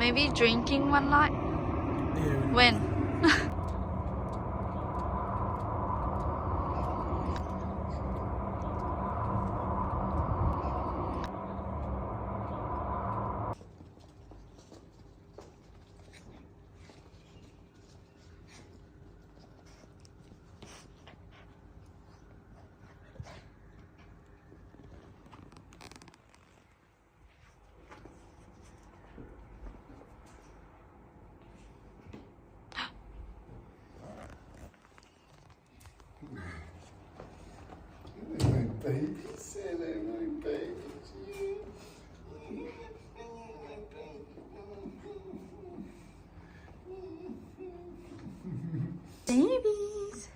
Maybe drinking one night? Yeah. When? Babies, hello, my babies. Babies.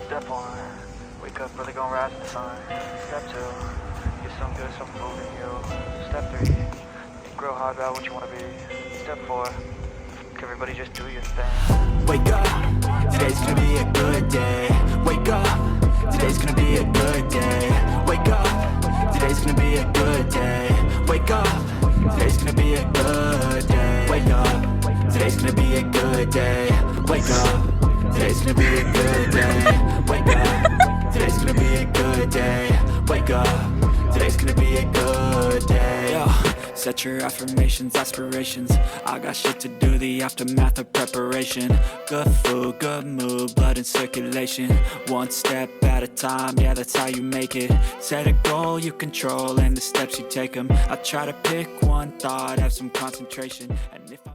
Step 1, wake up, really gonna rise in the sun. Step 2, get some good stuff moving you. Step 3, grow hard about what you wanna be. Step 4, everybody just do your thing. Wake up, today's gonna be a good day. Wake up, today's gonna be a good day. Wake up, today's gonna be a good day. Wake up, today's gonna be a good day. Wake up, today's gonna be a good day. Wake up, today's gonna be a good day. Wake up, today's gonna be a good day. Wake up, today's gonna be a good day. Yo, set your affirmations, aspirations. I got shit to do, the aftermath of preparation. Good food, good mood, blood in circulation. One step at a time, yeah, that's how you make it. Set a goal you control and the steps you take them. I try to pick one thought, have some concentration. And if I'm